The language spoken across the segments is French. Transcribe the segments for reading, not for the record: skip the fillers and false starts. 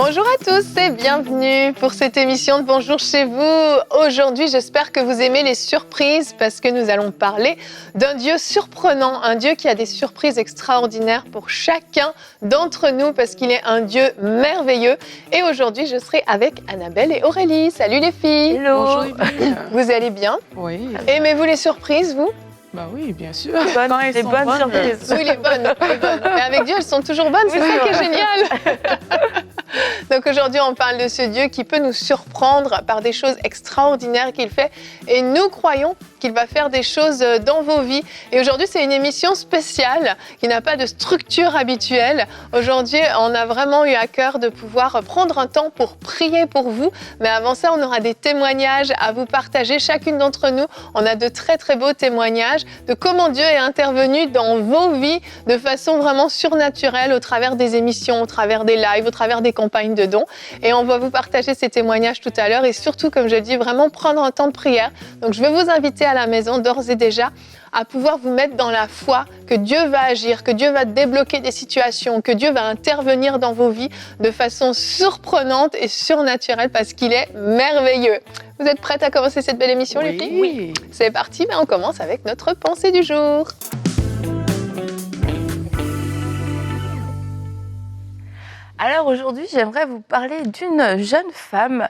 Bonjour à tous et bienvenue pour cette émission de Bonjour chez vous. Aujourd'hui, j'espère que vous aimez les surprises parce que nous allons parler d'un Dieu surprenant, un Dieu qui a des surprises extraordinaires pour chacun d'entre nous parce qu'il est un Dieu merveilleux. Et aujourd'hui, je serai avec Annabelle et Aurélie. Salut les filles. Hello. Bonjour Yves. Vous allez bien? Oui. Aimez-vous les surprises, vous? Bah oui, bien sûr. Les bonnes surprises. Oui, les bonnes. Mais avec Dieu, elles sont toujours bonnes, c'est ça qui est génial. Donc aujourd'hui, on parle de ce Dieu qui peut nous surprendre par des choses extraordinaires qu'il fait. Et nous croyons qu'il va faire des choses dans vos vies. Et aujourd'hui, c'est une émission spéciale qui n'a pas de structure habituelle. Aujourd'hui, on a vraiment eu à cœur de pouvoir prendre un temps pour prier pour vous. Mais avant ça, on aura des témoignages à vous partager. Chacune d'entre nous, on a de très, très beaux témoignages de comment Dieu est intervenu dans vos vies de façon vraiment surnaturelle au travers des émissions, au travers des lives, au travers des campagnes de dons. Et on va vous partager ces témoignages tout à l'heure et surtout, comme je dis, vraiment prendre un temps de prière. Donc, je vais vous inviter à la maison d'ores et déjà à pouvoir vous mettre dans la foi que Dieu va agir, que Dieu va débloquer des situations, que Dieu va intervenir dans vos vies de façon surprenante et surnaturelle parce qu'il est merveilleux. Vous êtes prêtes à commencer cette belle émission, les filles? Oui. C'est parti, on commence avec notre pensée du jour. Alors aujourd'hui, j'aimerais vous parler d'une jeune femme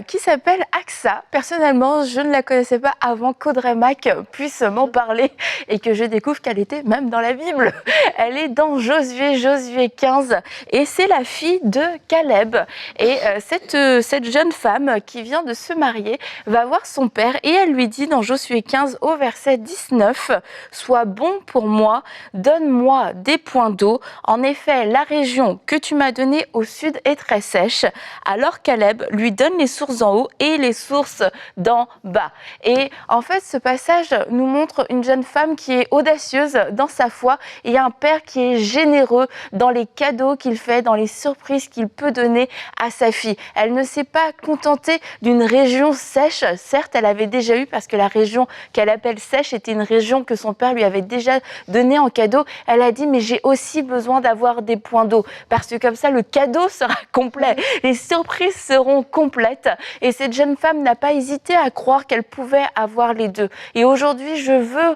qui s'appelle Aksa. Personnellement, je ne la connaissais pas avant qu'Audrey Mac puisse m'en parler et que je découvre qu'elle était même dans la Bible. Elle est dans Josué 15 et c'est la fille de Caleb. Et cette jeune femme qui vient de se marier va voir son père et elle lui dit dans Josué 15 au verset 19 « Sois bon pour moi, donne-moi des points d'eau. En effet, la région que tu m'as donnée au sud est très sèche. » Alors Caleb lui donne les sources en haut et les sources d'en bas. Et en fait, ce passage nous montre une jeune femme qui est audacieuse dans sa foi et un père qui est généreux dans les cadeaux qu'il fait, dans les surprises qu'il peut donner à sa fille. Elle ne s'est pas contentée d'une région sèche. Certes, elle avait déjà eu, parce que la région qu'elle appelle sèche était une région que son père lui avait déjà donnée en cadeau. Elle a dit, mais j'ai aussi besoin d'avoir des points d'eau, parce que comme ça, le cadeau sera complet. Les surprises seront complètes. Et cette jeune femme n'a pas hésité à croire qu'elle pouvait avoir les deux. Et aujourd'hui, je veux,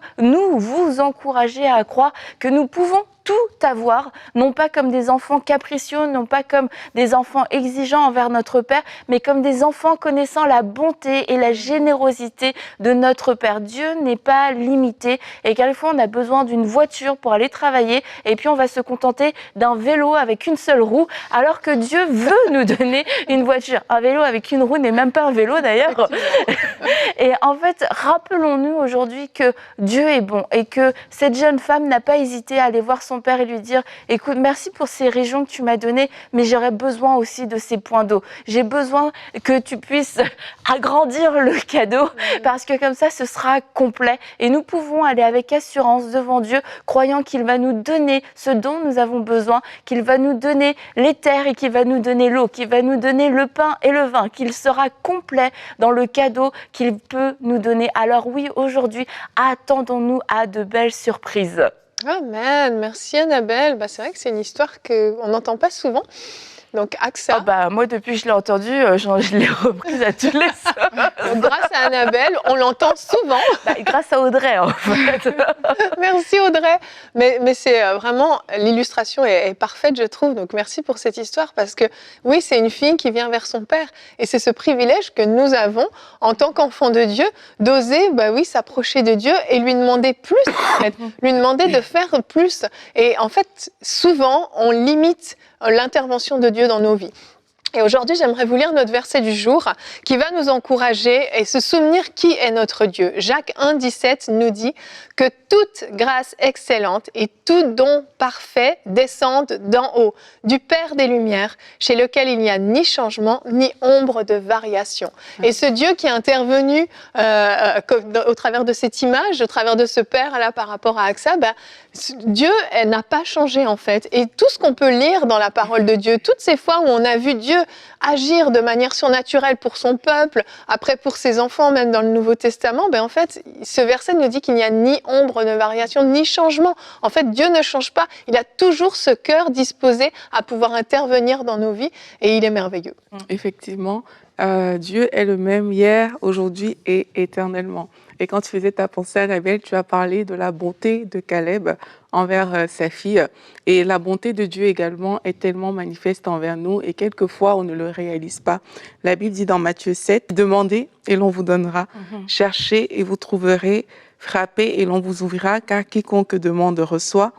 vous encourager à croire que nous pouvons tout avoir, non pas comme des enfants capricieux, non pas comme des enfants exigeants envers notre Père, mais comme des enfants connaissant la bonté et la générosité de notre Père. Dieu n'est pas limité et quelquefois on a besoin d'une voiture pour aller travailler et puis on va se contenter d'un vélo avec une seule roue, alors que Dieu veut nous donner une voiture. Un vélo avec une roue n'est même pas un vélo d'ailleurs. Et en fait, rappelons-nous aujourd'hui que Dieu est bon et que cette jeune femme n'a pas hésité à aller voir son père et lui dire « Écoute, merci pour ces régions que tu m'as données, mais j'aurais besoin aussi de ces points d'eau. J'ai besoin que tu puisses agrandir le cadeau parce que comme ça, ce sera complet. » Et nous pouvons aller avec assurance devant Dieu, croyant qu'il va nous donner ce dont nous avons besoin, qu'il va nous donner les terres et qu'il va nous donner l'eau, qu'il va nous donner le pain et le vin, qu'il sera complet dans le cadeau qu'il peut nous donner. Alors oui, aujourd'hui, attendons-nous à de belles surprises. Amen, merci Annabelle. C'est vrai que c'est une histoire qu'on n'entend pas souvent. Donc Aksa. Moi, depuis que je l'ai entendue, je l'ai reprise à tous les soirs. Grâce à Annabelle, on l'entend souvent. Grâce à Audrey, en fait. Merci Audrey. Mais c'est vraiment, l'illustration est parfaite, je trouve. Donc merci pour cette histoire parce que oui, c'est une fille qui vient vers son père. Et c'est ce privilège que nous avons en tant qu'enfants de Dieu d'oser, s'approcher de Dieu et lui demander plus, en fait. Lui demander de faire plus. Et en fait, souvent, on limite l'intervention de Dieu dans nos vies. Et aujourd'hui, j'aimerais vous lire notre verset du jour qui va nous encourager et se souvenir qui est notre Dieu. Jacques 1,17 nous dit que toute grâce excellente et tout don parfait descendent d'en haut, du Père des Lumières, chez lequel il n'y a ni changement ni ombre de variation. Et ce Dieu qui est intervenu au travers de cette image, au travers de ce Père-là par rapport à Aksa, Dieu n'a pas changé en fait. Et tout ce qu'on peut lire dans la parole de Dieu, toutes ces fois où on a vu Dieu agir de manière surnaturelle pour son peuple, après pour ses enfants, même dans le Nouveau Testament, en fait, ce verset nous dit qu'il n'y a ni ombre de variation, ni changement. En fait, Dieu ne change pas. Il a toujours ce cœur disposé à pouvoir intervenir dans nos vies et il est merveilleux. Effectivement, Dieu est le même hier, aujourd'hui et éternellement. Et quand tu faisais ta pensée, Annabelle, tu as parlé de la bonté de Caleb envers sa fille. Et la bonté de Dieu également est tellement manifeste envers nous et quelquefois on ne le réalise pas. La Bible dit dans Matthieu 7, « Demandez et l'on vous donnera, cherchez et vous trouverez, frappez et l'on vous ouvrira, car quiconque demande reçoit,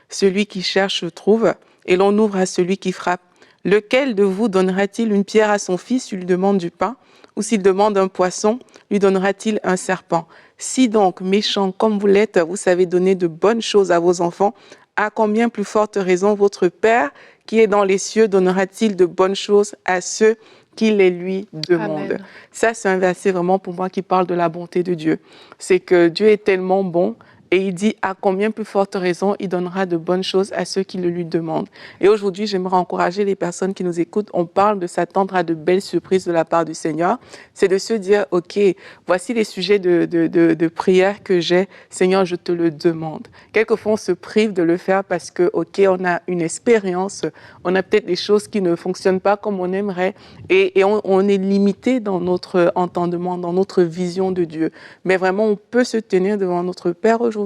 celui qui cherche trouve, et l'on ouvre à celui qui frappe. Lequel de vous donnera-t-il une pierre à son fils s'il lui demande du pain? Ou s'il demande un poisson, lui donnera-t-il un serpent? Si donc, méchants comme vous l'êtes, vous savez donner de bonnes choses à vos enfants, à combien plus forte raison votre Père qui est dans les cieux donnera-t-il de bonnes choses à ceux qui les lui demandent? Amen. Ça, c'est un verset vraiment pour moi qui parle de la bonté de Dieu. C'est que Dieu est tellement bon. Et il dit, à combien plus forte raison, il donnera de bonnes choses à ceux qui le lui demandent. Et aujourd'hui, j'aimerais encourager les personnes qui nous écoutent. On parle de s'attendre à de belles surprises de la part du Seigneur. C'est de se dire, OK, voici les sujets de prière que j'ai. Seigneur, je te le demande. Quelquefois, on se prive de le faire parce que, OK, on a une expérience, on a peut-être des choses qui ne fonctionnent pas comme on aimerait et on est limité dans notre entendement, dans notre vision de Dieu. Mais vraiment, on peut se tenir devant notre Père aujourd'hui,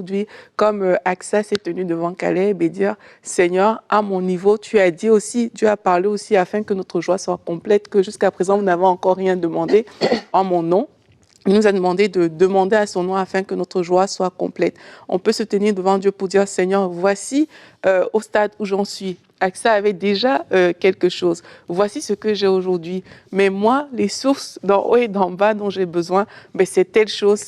comme Aksa s'est tenu devant Caleb et dire, Seigneur, à mon niveau, tu as dit aussi, Dieu a parlé aussi afin que notre joie soit complète, que jusqu'à présent, vous n'avez encore rien demandé en mon nom. Il nous a demandé de demander à son nom afin que notre joie soit complète. On peut se tenir devant Dieu pour dire, Seigneur, voici au stade où j'en suis. Aksa avait déjà quelque chose. Voici ce que j'ai aujourd'hui. Mais moi, les sources d'en haut et d'en bas dont j'ai besoin, c'est telle chose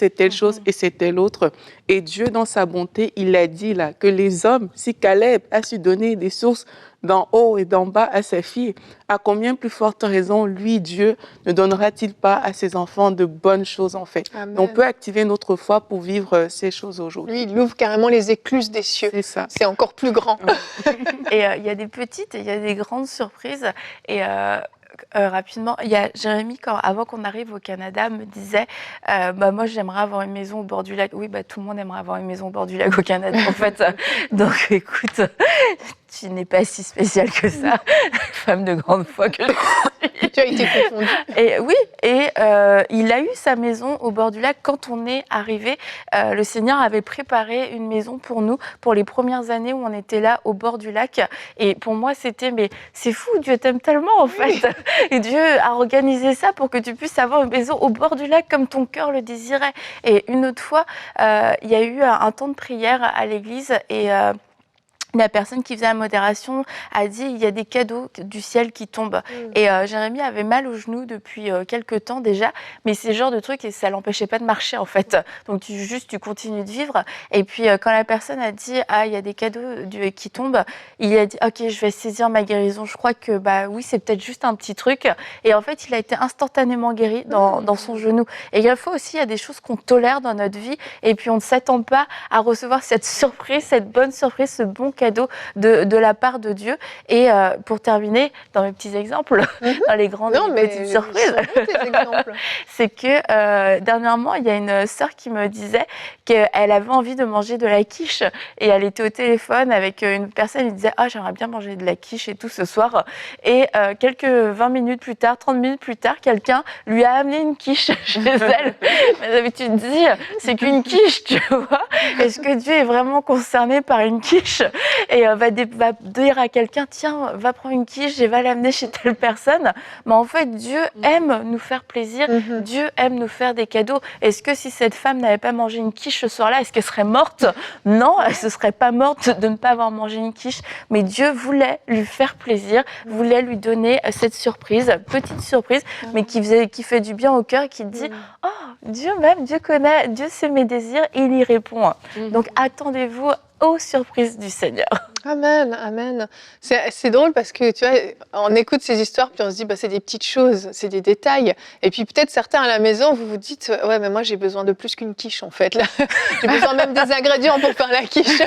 et c'est telle autre. Et Dieu, dans sa bonté, il a dit là que les hommes, si Caleb a su donner des sources d'en haut et d'en bas à sa fille, à combien plus forte raison, lui, Dieu, ne donnera-t-il pas à ses enfants de bonnes choses en fait? Amen. On peut activer notre foi pour vivre ces choses aujourd'hui. Lui, il ouvre carrément les écluses des cieux. C'est ça. C'est encore plus grand. Et il y a des petites et il y a des grandes surprises. Et rapidement, il y a Jérémy, avant qu'on arrive au Canada, me disait moi j'aimerais avoir une maison au bord du lac. Oui, tout le monde aimerait avoir une maison au bord du lac au Canada en fait. Donc écoute, tu n'es pas si spéciale que ça, femme de grande foi que je suis. Tu as été confondue. Et oui, et il a eu sa maison au bord du lac quand on est arrivé. Le Seigneur avait préparé une maison pour nous pour les premières années où on était là au bord du lac. Et pour moi, c'était mais c'est fou, Dieu t'aime tellement en fait. Et Dieu a organisé ça pour que tu puisses avoir une maison au bord du lac comme ton cœur le désirait. Et une autre fois, il y a eu un temps de prière à l'église et la personne qui faisait la modération a dit il y a des cadeaux du ciel qui tombent. Et Jérémy avait mal au genou depuis quelques temps déjà, mais c'est le genre de truc et ça l'empêchait pas de marcher en fait. Donc tu continues de vivre. Et puis quand la personne a dit il y a des cadeaux qui tombent, il a dit ok, je vais saisir ma guérison. Je crois que oui, c'est peut-être juste un petit truc. Et en fait, il a été instantanément guéri dans son genou. Et il y a fois aussi, il y a des choses qu'on tolère dans notre vie et puis on ne s'attend pas à recevoir cette surprise, cette bonne surprise, ce bon cadeau de la part de Dieu. Et pour terminer, dans mes petits exemples, dans les grandes petites surprises, c'est que dernièrement, il y a une sœur qui me disait qu'elle avait envie de manger de la quiche et elle était au téléphone avec une personne, elle disait j'aimerais bien manger de la quiche et tout ce soir. Et quelques 20 minutes plus tard, 30 minutes plus tard, quelqu'un lui a amené une quiche chez elle. Mais d'habitude, tu te dis, c'est qu'une quiche, tu vois. Est-ce que Dieu est vraiment concerné par une quiche et va dire à quelqu'un, tiens, va prendre une quiche et va l'amener chez telle personne. Mais en fait, Dieu aime nous faire plaisir. Dieu aime nous faire des cadeaux. Est-ce que si cette femme n'avait pas mangé une quiche ce soir-là, est-ce qu'elle serait morte? Non, elle ne se serait pas morte de ne pas avoir mangé une quiche. Mais Dieu voulait lui faire plaisir, voulait lui donner cette surprise, petite surprise, mais qui fait du bien au cœur, qui dit, Dieu m'aime, Dieu connaît, Dieu sait mes désirs et il y répond. Donc attendez-vous aux surprises du Seigneur. Amen, amen. C'est drôle parce que tu vois, on écoute ces histoires puis on se dit bah c'est des petites choses, c'est des détails. Et puis peut-être certains à la maison vous vous dites ouais mais moi j'ai besoin de plus qu'une quiche en fait là. J'ai besoin même des ingrédients pour faire la quiche.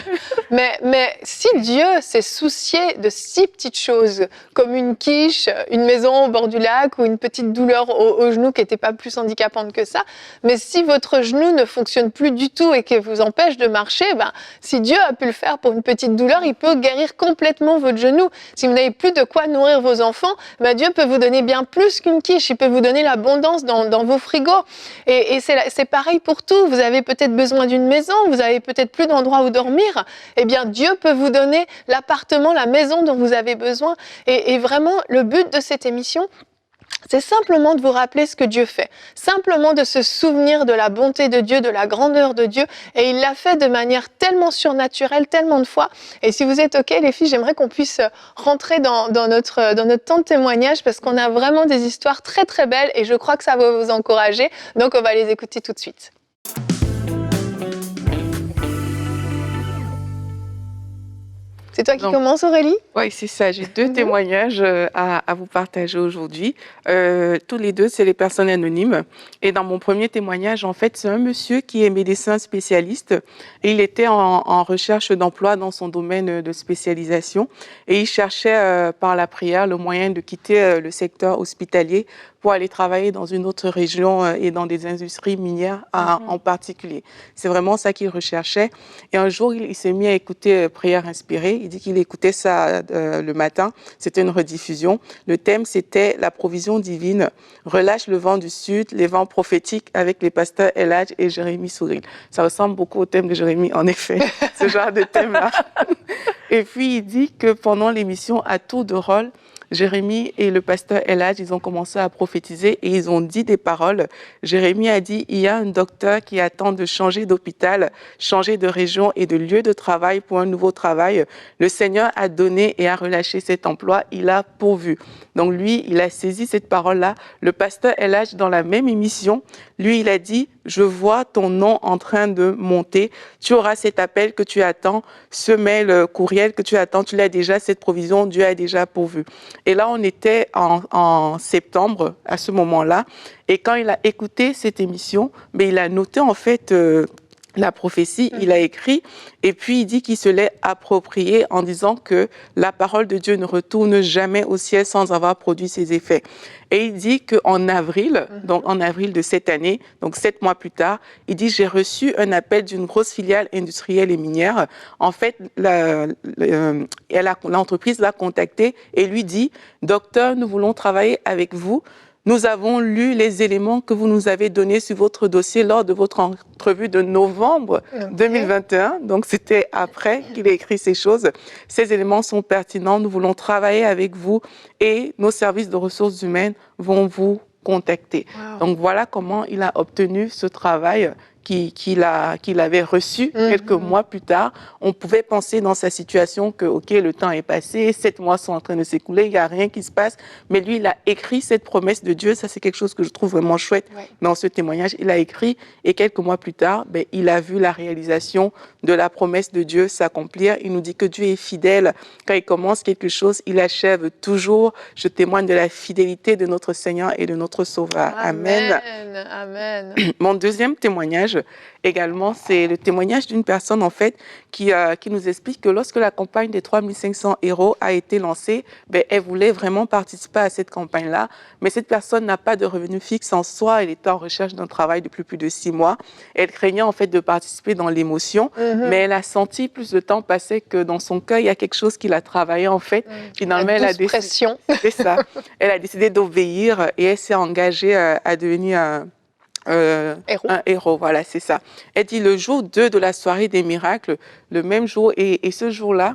Mais si Dieu s'est soucié de si petites choses comme une quiche, une maison au bord du lac ou une petite douleur au genou qui n'était pas plus handicapante que ça, mais si votre genou ne fonctionne plus du tout et que vous empêche de marcher, ben si Dieu a pu le faire pour une petite douleur, il peut guérir complètement votre genou. Si vous n'avez plus de quoi nourrir vos enfants, ben Dieu peut vous donner bien plus qu'une quiche. Il peut vous donner l'abondance dans vos frigos. Et c'est pareil pour tout. Vous avez peut-être besoin d'une maison, vous avez peut-être plus d'endroit où dormir. Eh bien, Dieu peut vous donner l'appartement, la maison dont vous avez besoin. Et vraiment, le but de cette émission, c'est simplement de vous rappeler ce que Dieu fait, simplement de se souvenir de la bonté de Dieu, de la grandeur de Dieu, et il l'a fait de manière tellement surnaturelle, tellement de fois. Et si vous êtes OK, les filles, j'aimerais qu'on puisse rentrer dans notre temps de témoignage, parce qu'on a vraiment des histoires très très belles, et je crois que ça va vous encourager, donc on va les écouter tout de suite. C'est toi qui commences, Aurélie? Oui, c'est ça. J'ai deux témoignages à vous partager aujourd'hui. Tous les deux, c'est les personnes anonymes. Et dans mon premier témoignage, en fait, c'est un monsieur qui est médecin spécialiste. Et il était en recherche d'emploi dans son domaine de spécialisation. Et il cherchait par la prière le moyen de quitter le secteur hospitalier pour aller travailler dans une autre région et dans des industries minières en particulier. C'est vraiment ça qu'il recherchait. Et un jour, il s'est mis à écouter Prière inspirée. Il dit qu'il écoutait ça le matin. C'était une rediffusion. Le thème, c'était la provision divine. Relâche le vent du sud, les vents prophétiques avec les pasteurs Eladj et Jérémie Souril. Ça ressemble beaucoup au thème de Jérémie, en effet, ce genre de thème-là. Et puis, il dit que pendant l'émission, à tour de rôle, Jérémie et le pasteur Eladj, ils ont commencé à prophétiser et ils ont dit des paroles. Jérémie a dit, il y a un docteur qui attend de changer d'hôpital, changer de région et de lieu de travail pour un nouveau travail. Le Seigneur a donné et a relâché cet emploi, il a pourvu. Donc lui, il a saisi cette parole-là. Le pasteur Eladj, dans la même émission, lui, il a dit, je vois ton nom en train de monter. Tu auras cet appel que tu attends, ce mail courriel que tu attends. Tu l'as déjà, cette provision, Dieu a déjà pourvu. Et là, on était en septembre, à ce moment-là. Et quand il a écouté cette émission, mais il a noté en fait la prophétie, il a écrit, et puis il dit qu'il se l'est approprié en disant que la parole de Dieu ne retourne jamais au ciel sans avoir produit ses effets. Et il dit qu'en avril, donc en avril de cette année, donc 7 mois plus tard, il dit, j'ai reçu un appel d'une grosse filiale industrielle et minière. En fait, l'entreprise l'a contacté et lui dit, docteur, nous voulons travailler avec vous. Nous avons lu les éléments que vous nous avez donnés sur votre dossier lors de votre entrevue de novembre 2021. Donc, c'était après qu'il a écrit ces choses. Ces éléments sont pertinents. Nous voulons travailler avec vous et nos services de ressources humaines vont vous contacter. Wow. Donc, voilà comment il a obtenu ce travail qu'il avait reçu quelques mois plus tard. On pouvait penser dans sa situation que, OK, le temps est passé, 7 mois sont en train de s'écouler, il n'y a rien qui se passe. Mais lui, il a écrit cette promesse de Dieu. Ça, c'est quelque chose que je trouve vraiment chouette dans ce témoignage. Il a écrit et quelques mois plus tard, il a vu la réalisation de la promesse de Dieu s'accomplir. Il nous dit que Dieu est fidèle. Quand il commence quelque chose, il achève toujours. Je témoigne de la fidélité de notre Seigneur et de notre Sauveur. Amen. Amen. Mon deuxième témoignage, également, c'est le témoignage d'une personne, en fait, qui nous explique que lorsque la campagne des 3500 euros a été lancée, elle voulait vraiment participer à cette campagne-là, mais cette personne n'a pas de revenu fixe en soi. Elle était en recherche d'un travail depuis plus de 6 mois. Elle craignait, en fait, de participer dans l'émotion, mais elle a senti plus de temps passer que dans son cœur, il y a quelque chose qui l'a travaillé, en fait. Finalement, elle a décidé... pression. C'est ça. Elle a décidé d'obéir et elle s'est engagée à devenir un héros, voilà, c'est ça. Elle dit le jour 2 de la soirée des miracles, le même jour, et ce jour-là,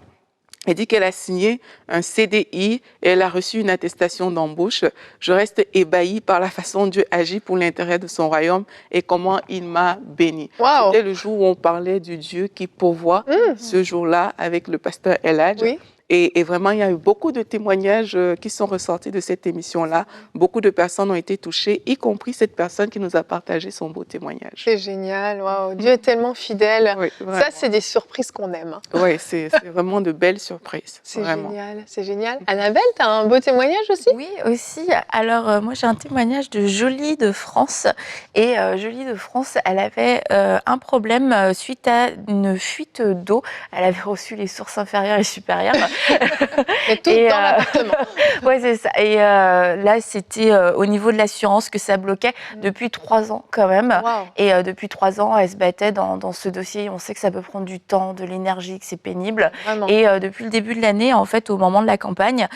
elle dit qu'elle a signé un CDI et elle a reçu une attestation d'embauche. Je reste ébahie par la façon dont Dieu agit pour l'intérêt de son royaume et comment il m'a bénie. Wow. C'était le jour où on parlait du Dieu qui pourvoit, ce jour-là, avec le pasteur Eladj. Oui. Et vraiment, il y a eu beaucoup de témoignages qui sont ressortis de cette émission-là. Beaucoup de personnes ont été touchées, y compris cette personne qui nous a partagé son beau témoignage. C'est génial, waouh, Dieu est tellement fidèle. Oui, Ça, c'est des surprises qu'on aime. Oui, c'est vraiment de belles surprises. C'est vraiment. génial, c'est génial. Annabelle, tu as un beau témoignage aussi? Oui, aussi. Alors, moi, j'ai un témoignage de Jolie de France. Et Jolie de France, elle avait un problème suite à une fuite d'eau. Elle avait reçu les sources inférieures et supérieures. Et tout dans l'appartement. Oui, c'est ça. Et là, c'était au niveau de l'assurance que ça bloquait depuis 3 ans quand même. Wow. Et depuis 3 ans, elle se battait dans ce dossier. On sait que ça peut prendre du temps, de l'énergie, que c'est pénible. Vraiment. Et depuis le début de l'année, en fait, au moment de la campagne,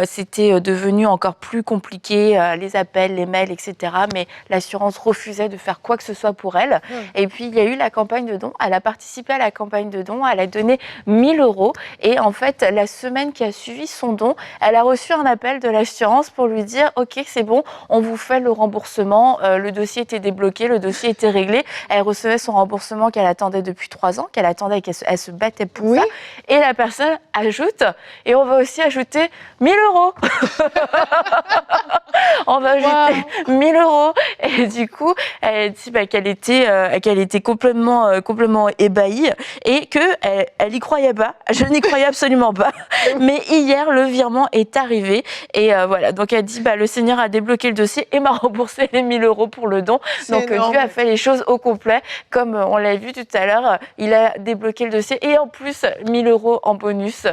c'était devenu encore plus compliqué, les appels, les mails, etc. Mais l'assurance refusait de faire quoi que ce soit pour elle. Et puis, il y a eu la campagne de dons. Elle a participé à la campagne de dons. Elle a donné 1 000 €. Et en fait, la semaine qui a suivi son don, elle a reçu un appel de l'assurance pour lui dire « Ok, c'est bon, on vous fait le remboursement. Le dossier était débloqué, le dossier était réglé. » Elle recevait son remboursement qu'elle attendait depuis 3 ans, qu'elle attendait, elle se battait pour ça. Et la personne ajoute, et on va aussi ajouter 1 000 €. On va ajouter 1 000 €. Et du coup, elle dit qu'elle était complètement ébahie et qu'elle n'y croyait pas. Je n'y croyais absolument pas. Mais hier, le virement est arrivé. Et voilà, donc elle dit le Seigneur a débloqué le dossier et m'a remboursé les 1 000 € pour le don. Donc Dieu a fait les choses au complet. Comme on l'a vu tout à l'heure, il a débloqué le dossier et en plus 1 000 € en bonus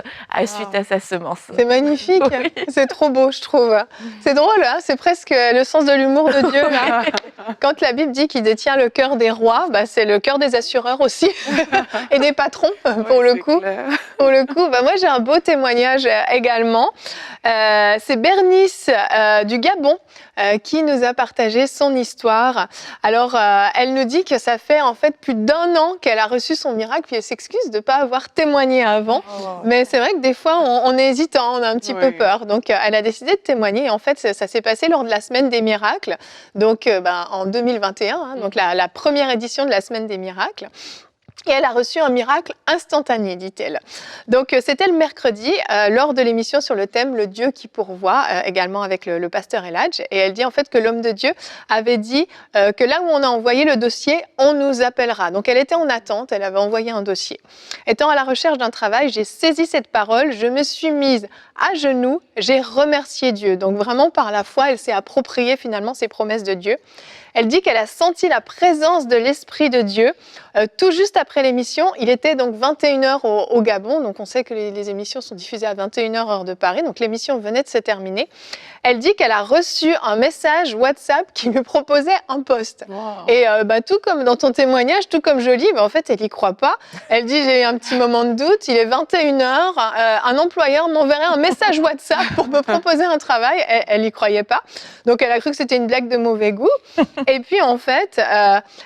suite à sa semence. C'est magnifique, oui. C'est trop beau, je trouve. C'est drôle, hein, c'est presque le sens de l'humour de Dieu. Là. Quand la Bible dit qu'il détient le cœur des rois, c'est le cœur des assureurs aussi et des patrons pour le coup. Pour le coup, moi j'ai un beau témoignage également. C'est Bernice du Gabon qui nous a partagé son histoire. Alors, elle nous dit que ça fait en fait plus d'1 an qu'elle a reçu son miracle, puis elle s'excuse de ne pas avoir témoigné avant. Mais c'est vrai que des fois, on est hésitant, on a un petit peu peur. Donc, elle a décidé de témoigner. Et en fait, ça s'est passé lors de la Semaine des miracles, donc en 2021, donc la première édition de la Semaine des miracles. Et elle a reçu un miracle instantané, dit-elle. Donc, c'était le mercredi, lors de l'émission sur le thème « Le Dieu qui pourvoit », également avec le pasteur Eladj. Et elle dit en fait que l'homme de Dieu avait dit que là où on a envoyé le dossier, on nous appellera. Donc, elle était en attente, elle avait envoyé un dossier. Étant à la recherche d'un travail, j'ai saisi cette parole, je me suis mise à genoux, j'ai remercié Dieu. Donc, vraiment, par la foi, elle s'est appropriée finalement ces promesses de Dieu. Elle dit qu'elle a senti la présence de l'Esprit de Dieu tout juste après l'émission. Il était donc 21h au Gabon, donc on sait que les émissions sont diffusées à 21h heure de Paris, donc l'émission venait de se terminer. Elle dit qu'elle a reçu un message WhatsApp qui lui proposait un poste. Wow. Et tout comme dans ton témoignage, tout comme Jolie, en fait, elle n'y croit pas. Elle dit, j'ai eu un petit moment de doute, il est 21h, un employeur m'enverrait un message WhatsApp pour me proposer un travail. Elle n'y croyait pas. Donc, elle a cru que c'était une blague de mauvais goût. Et puis, en fait,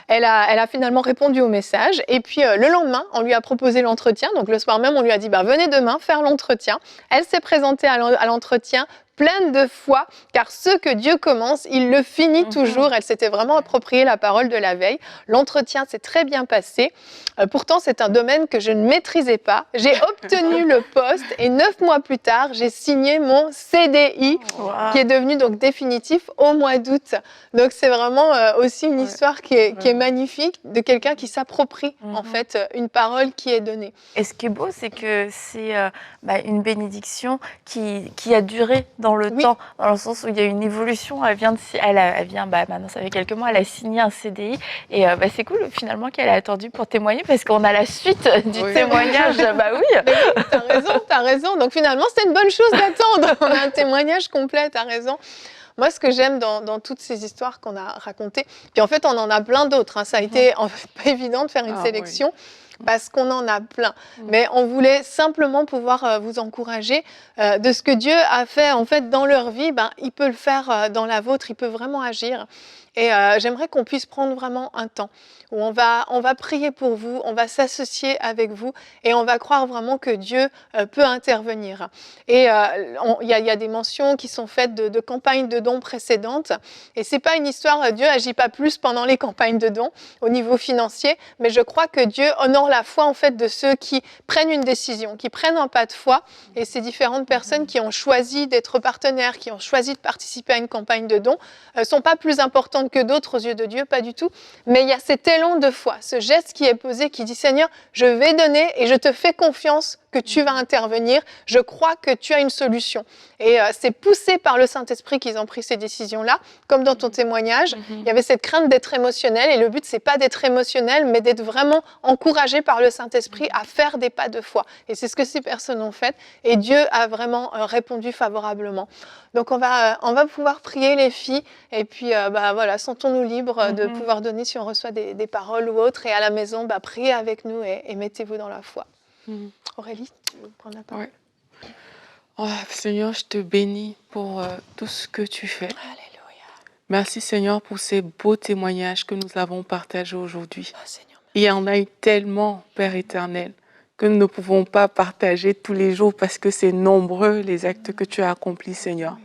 elle a finalement répondu au message. Et puis, le lendemain, on lui a proposé l'entretien. Donc, le soir même, on lui a dit, venez demain faire l'entretien. Elle s'est présentée à l'entretien pleine de foi, car ce que Dieu commence, il le finit toujours. Elle s'était vraiment approprié la parole de la veille. L'entretien s'est très bien passé. Pourtant, c'est un domaine que je ne maîtrisais pas. J'ai obtenu le poste et 9 mois plus tard, j'ai signé mon CDI, qui est devenu donc définitif au mois d'août. Donc, c'est vraiment aussi une histoire qui est magnifique, de quelqu'un qui s'approprie en fait une parole qui est donnée. Et ce qui est beau, c'est que c'est une bénédiction qui a duré dans le temps, dans le sens où il y a une évolution. Elle vient maintenant ça fait quelques mois, elle a signé un CDI et c'est cool finalement qu'elle a attendu pour témoigner parce qu'on a la suite du témoignage. T'as raison. Donc finalement, c'est une bonne chose d'attendre. On a un témoignage complet, t'as raison. Moi, ce que j'aime dans toutes ces histoires qu'on a racontées, puis en fait, on en a plein d'autres. Ça a été en fait pas évident de faire une sélection. Parce qu'on en a plein. Mais on voulait simplement pouvoir vous encourager de ce que Dieu a fait en fait dans leur vie. Il peut le faire dans la vôtre, il peut vraiment agir. Et j'aimerais qu'on puisse prendre vraiment un temps où on va prier pour vous, on va s'associer avec vous et on va croire vraiment que Dieu peut intervenir. Et il y a des mentions qui sont faites de campagnes de dons précédentes. Et c'est pas une histoire, Dieu agit pas plus pendant les campagnes de dons au niveau financier, mais je crois que Dieu honore la foi en fait de ceux qui prennent une décision, qui prennent un pas de foi. Et ces différentes personnes qui ont choisi d'être partenaires, qui ont choisi de participer à une campagne de dons, sont pas plus importantes que d'autres aux yeux de Dieu, pas du tout. Mais il y a cet élan de foi, ce geste qui est posé, qui dit Seigneur, je vais donner et je te fais confiance que tu vas intervenir. Je crois que tu as une solution. Et c'est poussé par le Saint-Esprit qu'ils ont pris ces décisions-là, comme dans ton témoignage. Il y avait cette crainte d'être émotionnel et le but, c'est pas d'être émotionnel, mais d'être vraiment encouragé par le Saint-Esprit à faire des pas de foi. Et c'est ce que ces personnes ont fait. Et Dieu a vraiment répondu favorablement. Donc on va pouvoir prier les filles et puis voilà, sentons-nous libres de pouvoir donner si on reçoit des paroles ou autres. Et à la maison, priez avec nous et mettez-vous dans la foi. Aurélie, tu veux prendre la parole? Ouais. Oh, Seigneur, je te bénis pour tout ce que tu fais. Alléluia. Merci Seigneur pour ces beaux témoignages que nous avons partagés aujourd'hui. Oh, Seigneur, Il y en a eu tellement, Père éternel, que nous ne pouvons pas partager tous les jours parce que c'est nombreux les actes que tu as accomplis, Seigneur.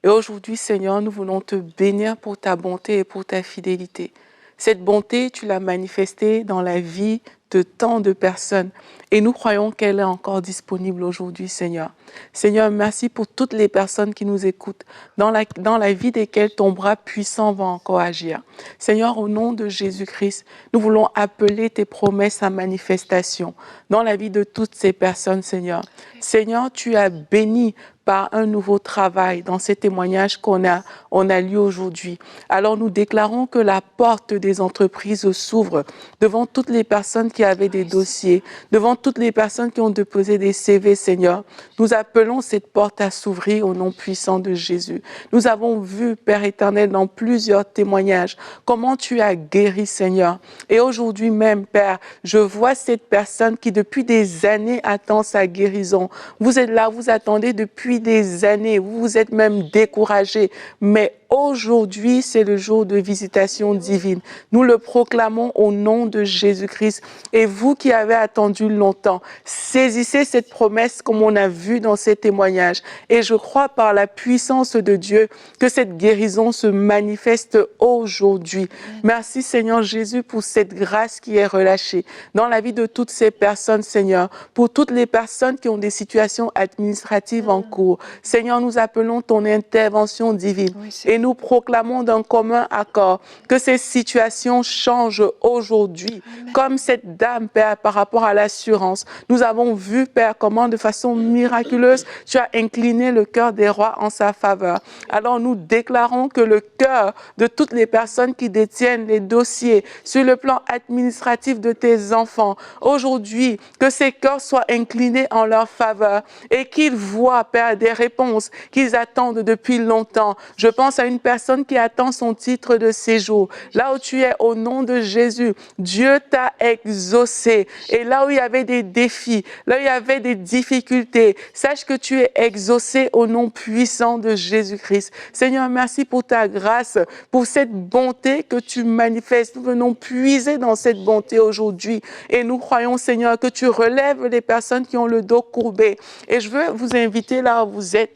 Et aujourd'hui, Seigneur, nous voulons te bénir pour ta bonté et pour ta fidélité. Cette bonté, tu l'as manifestée dans la vie de tant de personnes. Et nous croyons qu'elle est encore disponible aujourd'hui, Seigneur. Seigneur, merci pour toutes les personnes qui nous écoutent, dans la vie desquelles ton bras puissant va encore agir. Seigneur, au nom de Jésus-Christ, nous voulons appeler tes promesses à manifestation dans la vie de toutes ces personnes, Seigneur. Seigneur, tu as béni par un nouveau travail dans ces témoignages qu'on a lu aujourd'hui. Alors nous déclarons que la porte des entreprises s'ouvre devant toutes les personnes qui avaient des dossiers, devant toutes les personnes qui ont déposé des CV, Seigneur. Nous appelons cette porte à s'ouvrir au nom puissant de Jésus. Nous avons vu, Père éternel, dans plusieurs témoignages, comment tu as guéri, Seigneur. Et aujourd'hui même, Père, je vois cette personne qui depuis des années attend sa guérison. Vous êtes là, vous attendez depuis des années, vous vous êtes même découragé, mais aujourd'hui, c'est le jour de visitation divine. Nous le proclamons au nom de Jésus-Christ. Et vous qui avez attendu longtemps, saisissez cette promesse comme on a vu dans ces témoignages. Et je crois par la puissance de Dieu que cette guérison se manifeste aujourd'hui. Merci Seigneur Jésus pour cette grâce qui est relâchée dans la vie de toutes ces personnes, Seigneur, pour toutes les personnes qui ont des situations administratives en cours. Seigneur, nous appelons ton intervention divine. Oui, et nous proclamons d'un commun accord que ces situations changent aujourd'hui. Comme cette dame, Père, par rapport à l'assurance. Nous avons vu, Père, comment de façon miraculeuse, tu as incliné le cœur des rois en sa faveur. Alors nous déclarons que le cœur de toutes les personnes qui détiennent les dossiers sur le plan administratif de tes enfants, aujourd'hui, que ces cœurs soient inclinés en leur faveur et qu'ils voient, Père, des réponses qu'ils attendent depuis longtemps. Je pense à une personne qui attend son titre de séjour. Là où tu es, au nom de Jésus, Dieu t'a exaucé. Et là où il y avait des défis, là où il y avait des difficultés, sache que tu es exaucé au nom puissant de Jésus-Christ. Seigneur, merci pour ta grâce, pour cette bonté que tu manifestes. Nous venons puiser dans cette bonté aujourd'hui. Et nous croyons, Seigneur, que tu relèves les personnes qui ont le dos courbé. Et je veux vous inviter là où vous êtes.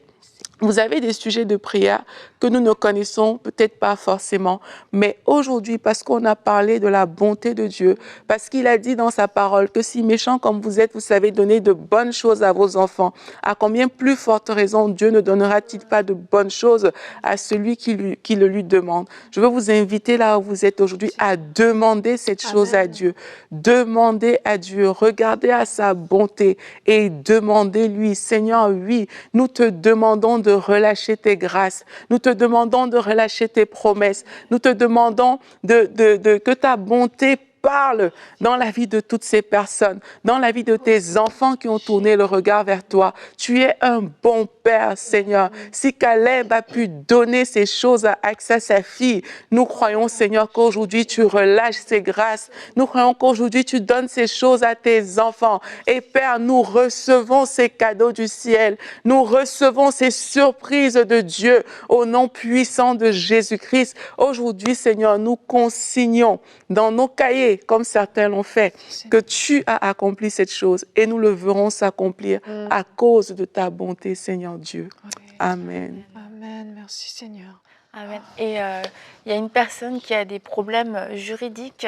Vous avez des sujets de prière que nous ne connaissons peut-être pas forcément, mais aujourd'hui, parce qu'on a parlé de la bonté de Dieu, parce qu'il a dit dans sa parole que si méchant comme vous êtes, vous savez donner de bonnes choses à vos enfants, à combien plus forte raison Dieu ne donnera-t-il pas de bonnes choses à celui qui le lui demande. Je veux vous inviter là où vous êtes aujourd'hui à demander cette chose à Dieu. Demandez à Dieu, regardez à sa bonté et demandez-lui, Seigneur, oui, nous te demandons de relâcher tes grâces. Nous te demandons de relâcher tes promesses. Nous te demandons que ta bonté parle dans la vie de toutes ces personnes, dans la vie de tes enfants qui ont tourné le regard vers toi. Tu es un bon Père, Seigneur. Si Caleb a pu donner ces choses à Aksa, sa fille, nous croyons, Seigneur, qu'aujourd'hui tu relâches ces grâces. Nous croyons qu'aujourd'hui tu donnes ces choses à tes enfants. Et Père, nous recevons ces cadeaux du ciel. Nous recevons ces surprises de Dieu au nom puissant de Jésus-Christ. Aujourd'hui, Seigneur, nous consignons dans nos cahiers, comme certains l'ont fait, que tu as accompli cette chose et nous le verrons s'accomplir à cause de ta bonté, Seigneur Dieu. Oui. Amen. Amen. Merci Seigneur. Amen. Et il y a une personne qui a des problèmes juridiques,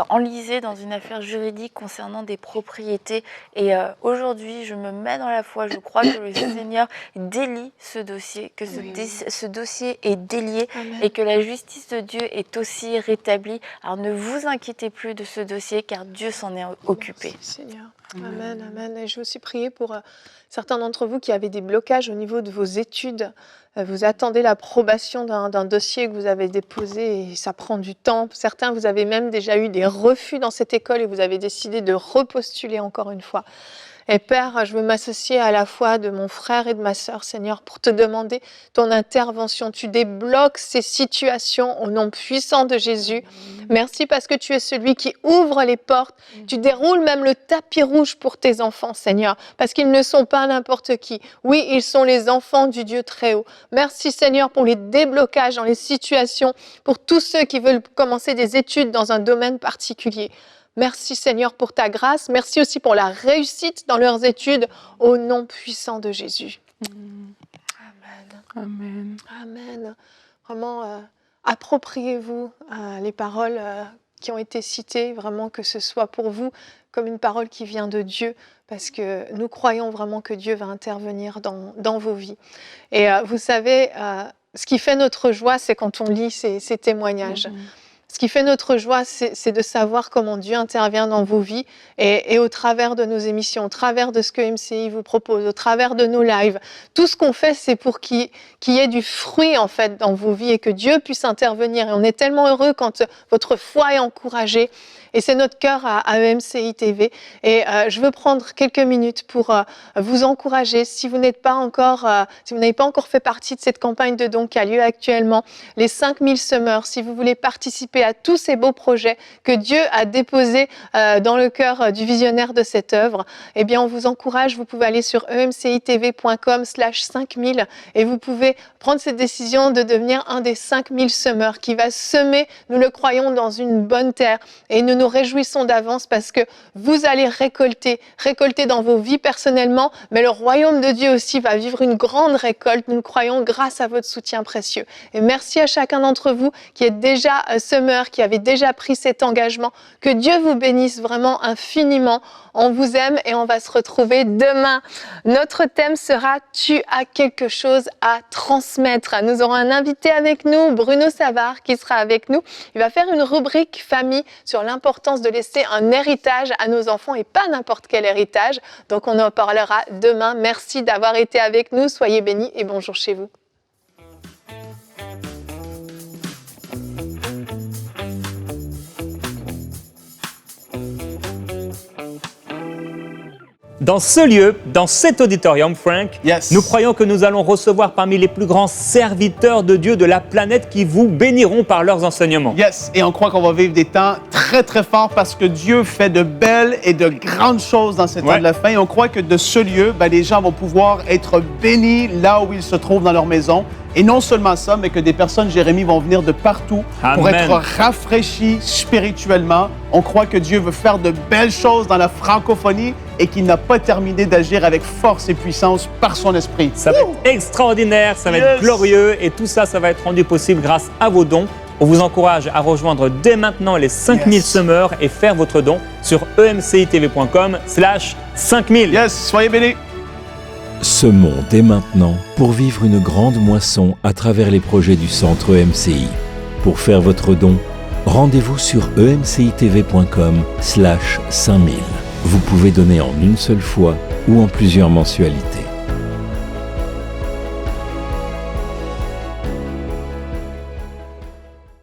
enlisés dans une affaire juridique concernant des propriétés. Et aujourd'hui, je me mets dans la foi. Je crois que le Seigneur délie ce dossier, que ce dossier est délié. Amen. Et que la justice de Dieu est aussi rétablie. Alors ne vous inquiétez plus de ce dossier, car Dieu s'en est occupé. Merci Seigneur. Amen, amen. Et je vais aussi prier pour certains d'entre vous qui avaient des blocages au niveau de vos études. Vous attendez l'approbation d'un dossier que vous avez déposé et ça prend du temps. Certains, vous avez même déjà eu des refus dans cette école et vous avez décidé de repostuler encore une fois. Et Père, je veux m'associer à la foi de mon frère et de ma sœur, Seigneur, pour te demander ton intervention. Tu débloques ces situations au nom puissant de Jésus. Merci parce que tu es celui qui ouvre les portes. Tu déroules même le tapis rouge pour tes enfants, Seigneur, parce qu'ils ne sont pas n'importe qui. Oui, ils sont les enfants du Dieu très haut. Merci, Seigneur, pour les déblocages dans les situations, pour tous ceux qui veulent commencer des études dans un domaine particulier. Merci Seigneur pour ta grâce. Merci aussi pour la réussite dans leurs études au nom puissant de Jésus. Amen. Amen. Amen. Vraiment, appropriez-vous les paroles qui ont été citées, vraiment que ce soit pour vous comme une parole qui vient de Dieu, parce que nous croyons vraiment que Dieu va intervenir dans vos vies. Et vous savez, ce qui fait notre joie, c'est quand on lit ces témoignages. Ce qui fait notre joie, c'est de savoir comment Dieu intervient dans vos vies et au travers de nos émissions, au travers de ce que MCI vous propose, au travers de nos lives. Tout ce qu'on fait, c'est pour qu'il y ait du fruit en fait dans vos vies et que Dieu puisse intervenir. Et on est tellement heureux quand votre foi est encouragée. Et c'est notre cœur à EMCI TV. Et je veux prendre quelques minutes pour vous encourager. Si vous n'êtes pas encore, si vous n'avez pas encore fait partie de cette campagne de dons qui a lieu actuellement, les 5000 semeurs, si vous voulez participer à tous ces beaux projets que Dieu a déposés dans le cœur du visionnaire de cette œuvre, eh bien, on vous encourage. Vous pouvez aller sur emcitv.com/5000 et vous pouvez prendre cette décision de devenir un des 5000 semeurs qui va semer, nous le croyons, dans une bonne terre. Et nous nous réjouissons d'avance parce que vous allez récolter dans vos vies personnellement, mais le royaume de Dieu aussi va vivre une grande récolte, nous le croyons, grâce à votre soutien précieux. Et merci à chacun d'entre vous qui est déjà semeur, qui avait déjà pris cet engagement. Que Dieu vous bénisse vraiment infiniment. On vous aime et on va se retrouver demain. Notre thème sera « Tu as quelque chose à transmettre ». Nous aurons un invité avec nous, Bruno Savard, qui sera avec nous. Il va faire une rubrique famille sur l'importance de laisser un héritage à nos enfants et pas n'importe quel héritage. Donc on en parlera demain. Merci d'avoir été avec nous. Soyez bénis et bonjour chez vous. Dans ce lieu, dans cet auditorium, Frank, nous croyons que nous allons recevoir parmi les plus grands serviteurs de Dieu de la planète qui vous béniront par leurs enseignements. Et on croit qu'on va vivre des temps très, très forts parce que Dieu fait de belles et de grandes choses dans ces temps de la fin. Et on croit que de ce lieu, les gens vont pouvoir être bénis là où ils se trouvent dans leur maison. Et non seulement ça, mais que des personnes, Jérémie, vont venir de partout pour être rafraîchis spirituellement. On croit que Dieu veut faire de belles choses dans la francophonie et qu'il n'a pas terminé d'agir avec force et puissance par son esprit. Ça va être extraordinaire, ça va être glorieux et tout ça, ça va être rendu possible grâce à vos dons. On vous encourage à rejoindre dès maintenant les 5000 semeurs et faire votre don sur emcitv.com/5000. Soyez bénis. Semons dès maintenant pour vivre une grande moisson à travers les projets du Centre EMCI. Pour faire votre don, rendez-vous sur emcitv.com/5000. Vous pouvez donner en une seule fois ou en plusieurs mensualités.